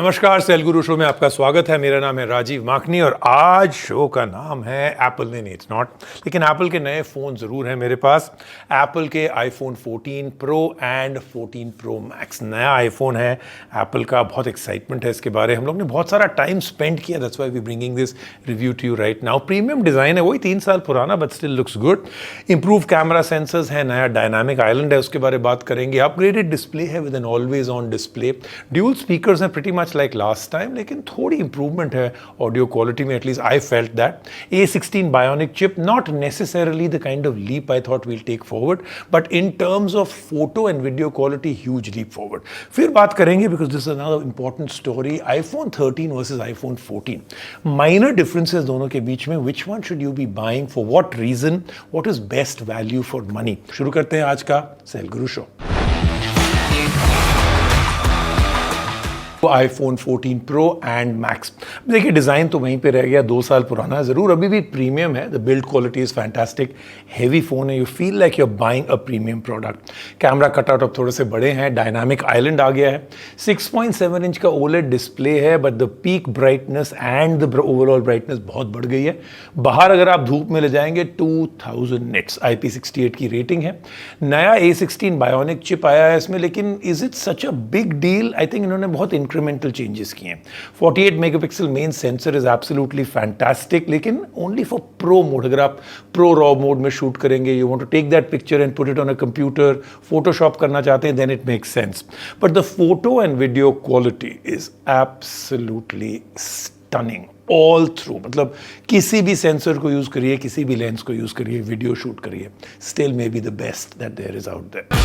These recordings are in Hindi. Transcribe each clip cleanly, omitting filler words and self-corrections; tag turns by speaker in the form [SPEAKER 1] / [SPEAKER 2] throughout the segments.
[SPEAKER 1] नमस्कार, सेल गुरु शो में आपका स्वागत है। मेरा नाम है राजीव माखनी और आज शो का नाम है एप्पल नहीं, इट्स नॉट, लेकिन एप्पल के नए फ़ोन ज़रूर हैं मेरे पास। एप्पल के iPhone 14 pro and 14 pro max नया आईफोन है एप्पल का। बहुत एक्साइटमेंट है इसके बारे। हम लोग ने बहुत सारा टाइम स्पेंड किया, that's why we bringing this review to you right now. Premium design है, वही 3 साल पुराना but still looks good. Improve camera sensors है, नया डायनामिक आइलैंड है, उसके बारे में बात करेंगे। अपग्रेडेड डिस्प्ले है with an always on display. Dual speakers हैं pretty much like last time, लेकिन थोड़ी इंप्रूवमेंट है ऑडियो क्वालिटी में, at least I felt that. A16 bionic chip, not necessarily the kind of leap I thought we'll take forward, but in terms of photo and video quality huge leap forward. फिर बात करेंगे, because this is another important story, iPhone 13 versus iPhone 14। Minor differences दोनों के बीच में। Which one should you be buying, for what reason, what is best value for money. शुरू करते हैं आज का cell Guru show. IPhone 14 pro and max, देखिए डिज़ाइन तो वहीं पे रह गया, 2 साल पुराना है, ज़रूर अभी भी प्रीमियम है। The build quality is fantastic, heavy phone है, you feel like you are buying a premium product. Camera cutout अब थोड़े से बड़े हैं, डायनामिक आइलैंड आ गया है, 6.7 इंच का OLED डिस्प्ले है, but the peak brightness and the overall brightness बहुत बढ़ गई है। बाहर अगर आप धूप में ले जाएंगे 2000 निट्स, IP68 की रेटिंग है। नया A16 बायोनिक चिप आया है इसमें, लेकिन is it such a big deal? I think इन्होंने बहुत इंक्रीमेंटल चेंजेस किए हैं। 48 megapixel main sensor is absolutely fantastic, लेकिन ओनली फॉर प्रो मोड। अगर आप प्रो रॉ मोड में शूट करेंगे, you want to take that picture and put it on a computer, photoshop करना चाहते हैं, then it makes sense. But the photo and video quality is absolutely stunning all through. मतलब किसी भी सेंसर को यूज करिए, किसी भी लेंस को यूज करिए, वीडियो शूट करिए, still may be the best that there is out there.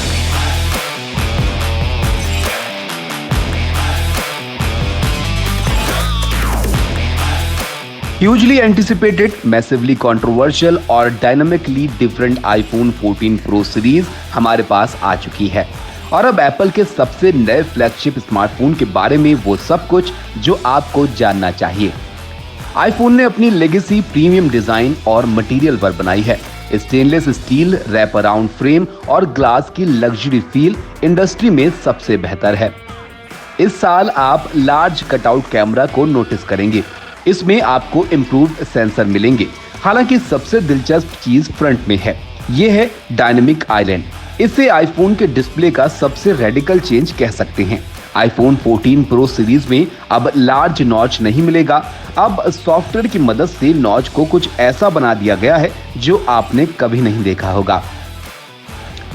[SPEAKER 2] Hugely anticipated, massively controversial और dynamically different iPhone 14 Pro series हमारे पास आ चुकी है। और अब एप्पल के सबसे नए फ्लैगशिप स्मार्टफोन के बारे में वो सब कुछ जो आपको जानना चाहिए। आईफोन ने अपनी लेगेसी प्रीमियम डिजाइन और मटेरियल पर बनाई है। Stainless steel, wrap around frame और ग्लास की लग्जरी फील इंडस्ट्री में सबसे बेहतर है। इस साल आप लार्ज कटआउट कैमरा को नोटिस करेंगे। इसमें आपको इम्प्रूव्ड सेंसर मिलेंगे। हालांकि सबसे दिलचस्प चीज फ्रंट में है, ये है डायनामिक आइलैंड। इसे आईफोन के डिस्प्ले का सबसे रेडिकल चेंज कह सकते हैं। आईफोन 14 प्रो सीरीज में अब लार्ज नॉच नहीं मिलेगा। अब सॉफ्टवेयर की मदद से नॉच को कुछ ऐसा बना दिया गया है जो आपने कभी नहीं देखा होगा।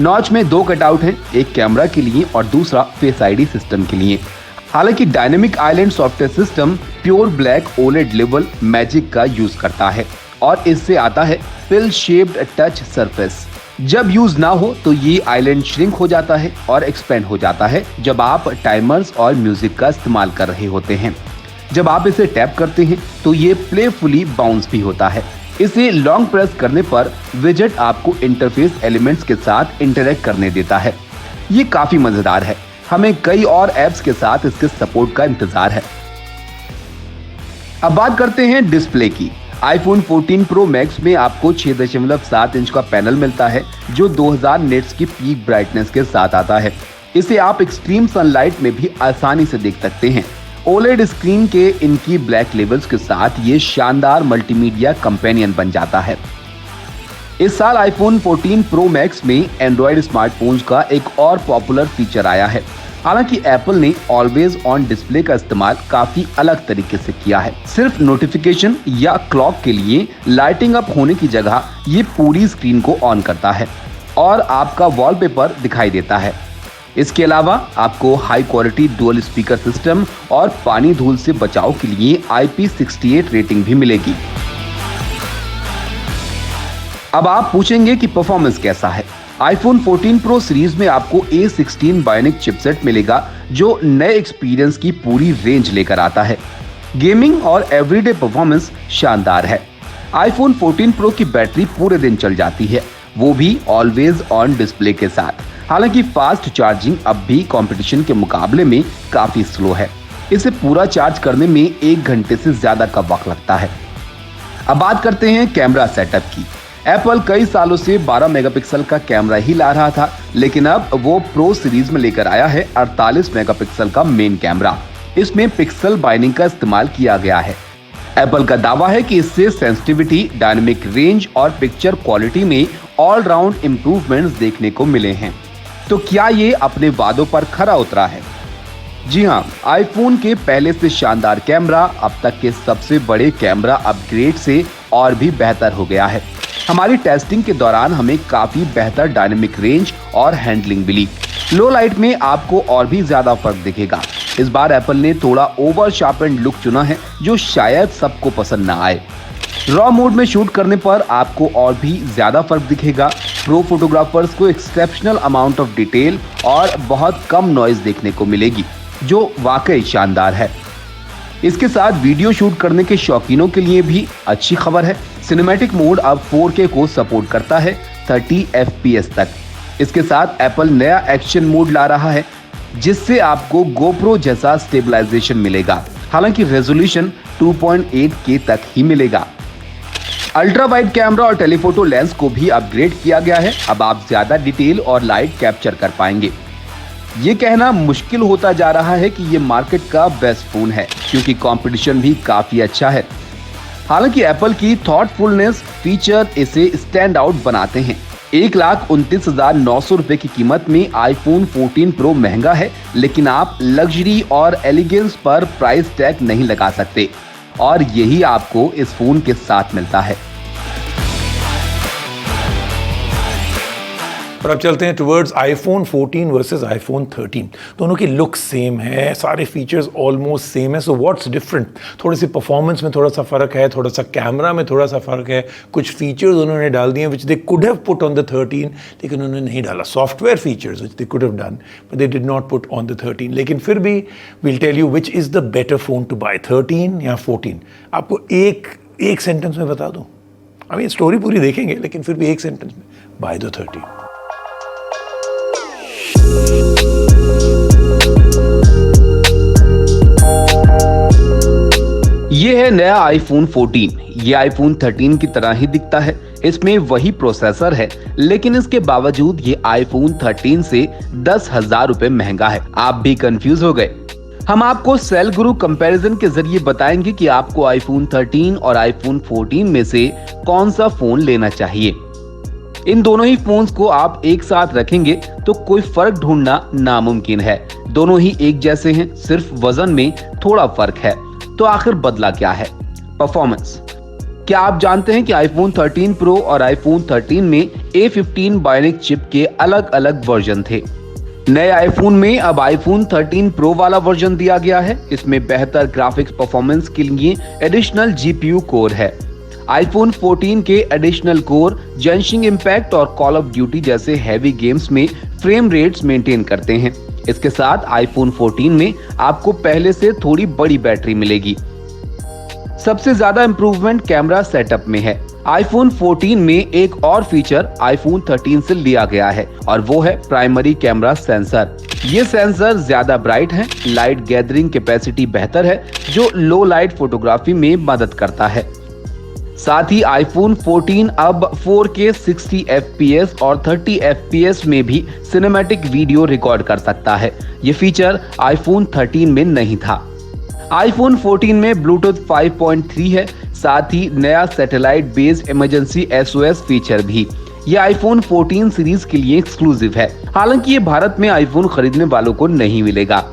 [SPEAKER 2] नॉच में 2 कटआउट हैं, एक कैमरा के लिए और दूसरा फेस आईडी सिस्टम के लिए। हालांकि dynamic island software system pure black OLED level magic का यूज करता है और इससे आता है पिल शेप्ड टच सरफेस। जब यूज ना हो तो ये आइलैंड श्रिंक हो जाता है और एक्सपेंड हो जाता है जब आप टाइमर्स और म्यूजिक का इस्तेमाल कर रहे होते हैं। जब आप इसे टैप करते हैं तो ये प्लेफुली बाउंस भी होता है। इसे लॉन्ग प्रेस करने पर विजेट आपको इंटरफेस एलिमेंट्स के साथ इंटरेक्ट करने देता है। ये काफी मजेदार है। हमें कई और ऐप्स के साथ इसके सपोर्ट का इंतजार है। अब बात करते हैं डिस्प्ले की। आईफोन 14 प्रो मैक्स में आपको 6.7 इंच का पैनल मिलता है जो 2000 निट्स की पीक ब्राइटनेस के साथ आता है। इसे आप एक्सट्रीम सनलाइट में भी आसानी से देख सकते हैं। OLED स्क्रीन के इनकी ब्लैक लेवल्स के साथ ये शानदार मल्टीमीडिया कंपेनियन बन जाता है। इस साल आईफोन 14 प्रो मैक्स में एंड्रॉयड स्मार्टफोन्स का एक और पॉपुलर फीचर आया है। हालांकि एप्पल ने ऑलवेज ऑन डिस्प्ले का इस्तेमाल काफी अलग तरीके से किया है। सिर्फ नोटिफिकेशन या क्लॉक के लिए लाइटिंग अप होने की जगह ये पूरी स्क्रीन को ऑन करता है और आपका वॉलपेपर दिखाई देता है। इसके अलावा आपको high quality dual speaker system और पानी धूल से बचाव के लिए IP68 रेटिंग भी मिलेगी। अब आप पूछेंगे कि परफॉर्मेंस कैसा है। आईफोन 14 प्रो सीरीज में आपको A16 बायोनिक चिपसेट मिलेगा जो नए एक्सपीरियंस की पूरी रेंज लेकर आता है। गेमिंग और एवरीडे परफॉर्मेंस शानदार है। आईफोन 14 प्रो की बैटरी पूरे दिन चल जाती है, वो भी ऑलवेज ऑन डिस्प्ले के साथ। हालांकि फास्ट चार्जिंग अब भी कंपटीशन के मुकाबले में काफी स्लो है। इसे पूरा चार्ज करने में 1 घंटे से ज्यादा का वक्त लगता है। अब बात करते हैं कैमरा सेटअप की। एप्पल कई सालों से 12 मेगापिक्सल का कैमरा ही ला रहा था, लेकिन अब वो प्रो सीरीज में लेकर आया है 48 मेगापिक्सल का मेन कैमरा। इसमें पिक्सल बाइंडिंग का इस्तेमाल किया गया है। एप्पल का दावा है कि इससे सेंसिटिविटी, डायनेमिक रेंज और पिक्चर क्वालिटी में ऑलराउंड इंप्रूवमेंट्स देखने को मिले हैं। तो क्या ये अपने वादों पर खरा उतरा है? जी हां, आईफोन के पहले से शानदार कैमरा अब तक के सबसे बड़े कैमरा अपग्रेड से और भी बेहतर हो गया है। हमारी टेस्टिंग के दौरान हमें काफी बेहतर डायनेमिक रेंज और हैंडलिंग मिली। लो लाइट में आपको और भी ज्यादा फर्क दिखेगा। इस बार एप्पल ने थोड़ा ओवर शार्पेंड लुक चुना है जो शायद सबको पसंद ना आए। रॉ मोड में शूट करने पर आपको और भी ज्यादा फर्क दिखेगा। प्रो फोटोग्राफर्स को एक्सेप्शनल अमाउंट ऑफ डिटेल और बहुत कम नॉइज देखने को मिलेगी, जो वाकई शानदार है। इसके साथ वीडियो शूट करने के शौकीनों के लिए भी अच्छी खबर है। सिनेमैटिक मोड अब 4K को सपोर्ट करता है 30 FPS तक। इसके साथ एप्पल नया एक्शन मोड ला रहा है जिससे आपको GoPro जैसा स्टेबलाइजेशन मिलेगा। हालांकि रेजोल्यूशन 2.8K तक ही मिलेगा। अल्ट्रा वाइड कैमरा और टेलीफोटो लेंस को भी अपग्रेड किया गया है। अब आप ज्यादा डिटेल और लाइट कैप्चर कर पाएंगे। ये कहना मुश्किल होता जा रहा है कि ये मार्केट का बेस्ट फोन है क्योंकि कंपटीशन भी काफी अच्छा है। हालांकि एप्पल की थॉटफुलनेस फीचर इसे स्टैंड आउट बनाते हैं। 1,29,900 रुपए की कीमत में आईफोन 14 प्रो महंगा है, लेकिन आप लग्जरी और एलिगेंस पर प्राइस टैग नहीं लगा सकते और यही आपको इस फोन के साथ मिलता है।
[SPEAKER 1] और अब चलते हैं टुवर्ड्स आईफोन 14 वर्सेस आईफोन 13। दोनों की लुक सेम है, सारे फीचर्स ऑलमोस्ट सेम है। So what's different? थोड़ी सी परफॉर्मेंस में थोड़ा सा फ़र्क है, थोड़ा सा कैमरा में थोड़ा सा फ़र्क है, कुछ फीचर्स उन्होंने डाल दिए which they could have put on the 13 लेकिन उन्होंने नहीं डाला। Software features which they could have done but they did not put on the 13। लेकिन फिर भी will tell you which is the better phone to buy, 13 या 14। आपको एक सेंटेंस में बता दूँ। अभी स्टोरी पूरी देखेंगे लेकिन फिर भी एक सेंटेंस में, बाय द 13।
[SPEAKER 2] ये है नया आईफोन 14। ये आईफोन 13 की तरह ही दिखता है। इसमें वही प्रोसेसर है, लेकिन इसके बावजूद ये आईफोन 13 से 10,000 रुपए महंगा है। आप भी कंफ्यूज हो गए? हम आपको सेल गुरु कंपैरिजन के जरिए बताएंगे कि आपको आईफोन 13 और आईफोन 14 में से कौन सा फोन लेना चाहिए। इन दोनों ही फोन्स को आप एक साथ रखेंगे तो कोई फर्क ढूंढना नामुमकिन है। दोनों ही एक जैसे हैं, सिर्फ वजन में थोड़ा फर्क है। तो आखिर बदला क्या है? परफॉर्मेंस। क्या आप जानते हैं कि आईफोन 13 प्रो और आईफोन 13 में A15 बायोनिक चिप के अलग अलग वर्जन थे। नए आईफोन में अब आईफोन 13 प्रो वाला वर्जन दिया गया है। इसमें बेहतर ग्राफिक्स परफॉर्मेंस के लिए एडिशनल GPU कोर है। आईफोन 14 के एडिशनल कोर जेंशिंग इम्पैक्ट और कॉल ऑफ ड्यूटी जैसे हैवी गेम्स में फ्रेम रेट्स मेंटेन करते हैं। इसके साथ आईफोन 14 में आपको पहले से थोड़ी बड़ी बैटरी मिलेगी। सबसे ज्यादा इंप्रूवमेंट कैमरा सेटअप में है। आईफोन 14 में एक और फीचर आईफोन 13 से लिया गया है और वो है प्राइमरी कैमरा सेंसर। ये सेंसर ज्यादा ब्राइट है, लाइट गैदरिंग कैपेसिटी बेहतर है जो लो लाइट फोटोग्राफी में मदद करता है। साथ ही आईफोन 14 अब 4K 60 FPS और 30 FPS में भी सिनेमैटिक वीडियो रिकॉर्ड कर सकता है। ये फीचर आईफोन 13 में नहीं था। आईफोन 14 में ब्लूटूथ 5.3 है, साथ ही नया satellite based emergency SOS feature भी। ये आईफोन 14 सीरीज के लिए एक्सक्लूसिव है। हालांकि ये भारत में आईफोन खरीदने वालों को नहीं मिलेगा।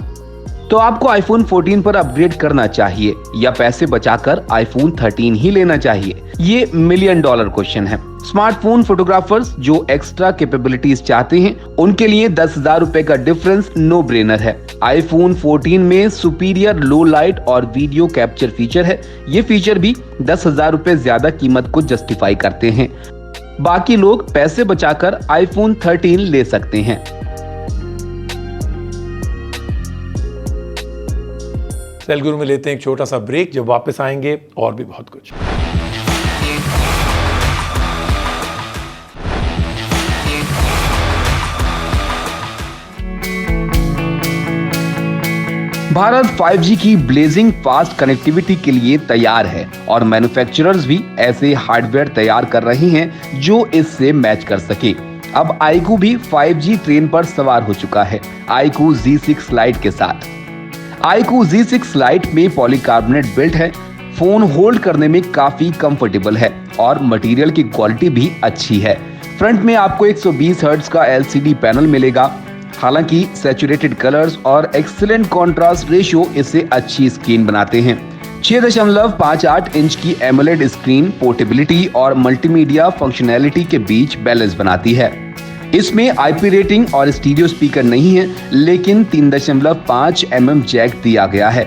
[SPEAKER 2] तो आपको आईफोन 14 पर अपग्रेड करना चाहिए या पैसे बचाकर आईफोन 13 ही लेना चाहिए? ये $1 मिलियन क्वेश्चन है। स्मार्टफोन फोटोग्राफर्स जो एक्स्ट्रा कैपेबिलिटीज चाहते हैं उनके लिए 10,000 रुपए का डिफरेंस नो ब्रेनर है। आईफोन 14 में सुपीरियर लो लाइट और वीडियो कैप्चर फीचर है। ये फीचर भी 10,000 रुपए ज्यादा कीमत को जस्टिफाई करते हैं। बाकी लोग पैसे बचाकर आईफोन 13 ले सकते हैं।
[SPEAKER 1] सेल गुरु में लेते हैं एक छोटा सा ब्रेक। जब वापस आएंगे और भी बहुत कुछ।
[SPEAKER 2] भारत 5G की ब्लेजिंग फास्ट कनेक्टिविटी के लिए तैयार है और मैन्युफैक्चरर्स भी ऐसे हार्डवेयर तैयार कर रहे हैं जो इससे मैच कर सके। अब iQOO भी 5G ट्रेन पर सवार हो चुका है, iQOO Z6 Lite के साथ। iQOO Z6 Lite में पॉलीकार्बोनेट बिल्ट है। फोन होल्ड करने में काफी कंफर्टेबल है और मटेरियल की क्वालिटी भी अच्छी है। फ्रंट में आपको 120 हर्ट्ज का LCD पैनल मिलेगा। हालांकि सैचुरेटेड कलर्स और एक्सीलेंट कॉन्ट्रास्ट रेशियो इसे अच्छी स्क्रीन बनाते हैं। 6.58 इंच की एमोलेड स्क्रीन पोर्टेबिलिटी और मल्टीमीडिया फंक्शनैलिटी के बीच बैलेंस बनाती है। इसमें IP रेटिंग और स्टीरियो स्पीकर नहीं है, लेकिन 3.5 mm जैक दिया गया है।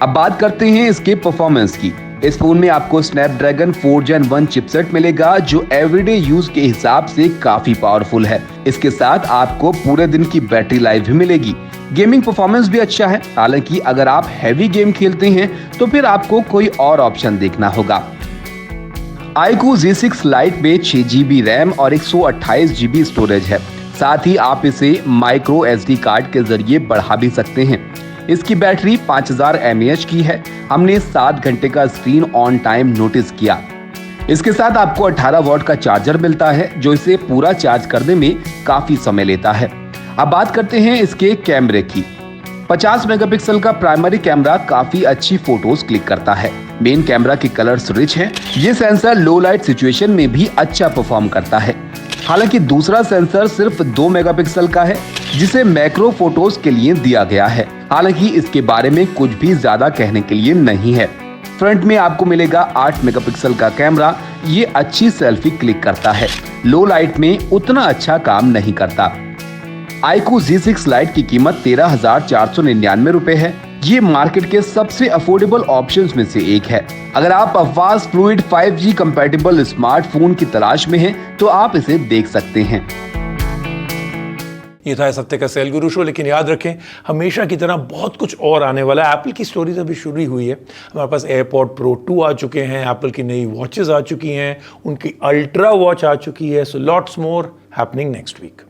[SPEAKER 2] अब बात करते हैं इसके परफॉर्मेंस की। इस फोन में आपको स्नैपड्रैगन 4 Gen 1 चिपसेट मिलेगा, जो एवरीडे यूज के हिसाब से काफी पावरफुल है। इसके साथ आपको पूरे दिन की बैटरी लाइफ भी मिलेगी। गेमिंग परफॉर्मेंस भी अच्छा है। हालांकि अगर आप हैवी गेम खेलते हैं तो फिर आपको कोई और ऑप्शन देखना होगा। iQOO Z6 Lite में 6GB रैम और 128GB स्टोरेज है। साथ ही आप इसे माइक्रो SD कार्ड के जरिए बढ़ा भी सकते हैं। इसकी बैटरी 5000 mAh की है। हमने 7 घंटे का स्क्रीन ऑन टाइम नोटिस किया। इसके साथ आपको 18 वॉट का चार्जर मिलता है, जो इसे पूरा चार्ज करने में काफी समय लेता है। अब बात करते हैं इसके कैमरे की। 50 मेगापिक्सल का प्राइमरी कैमरा काफी अच्छी फोटोज क्लिक करता है। मेन कैमरा के कलर्स रिच हैं। ये सेंसर लो लाइट सिचुएशन में भी अच्छा परफॉर्म करता है। हालांकि दूसरा सेंसर सिर्फ 2 मेगापिक्सल का है, जिसे मैक्रो फोटोज के लिए दिया गया है। हालांकि इसके बारे में कुछ भी ज्यादा कहने के लिए नहीं है। फ्रंट में आपको मिलेगा 8 मेगापिक्सल का कैमरा। ये अच्छी सेल्फी क्लिक करता है, लो लाइट में उतना अच्छा काम नहीं करता। iQOO Z6 Lite की कीमत 13,499 रुपए है। ये मार्केट के सबसे अफोर्डेबल ऑप्शंस में से एक है। अगर आप fast fluid 5G compatible smartphone की तलाश में हैं, तो आप इसे देख सकते हैं।
[SPEAKER 1] ये था इस हफ्ते का सेल गुरु शो, लेकिन याद रखें हमेशा की तरह बहुत कुछ और आने वाला है। एप्पल की स्टोरीज अभी शुरू ही हुई है। हमारे पास एयरपॉड प्रो 2 आ चुके हैं, एप्पल की नई वॉचेस आ चुकी हैं, उनकी अल्ट्रा वॉच आ चुकी है। So lots more happening next week.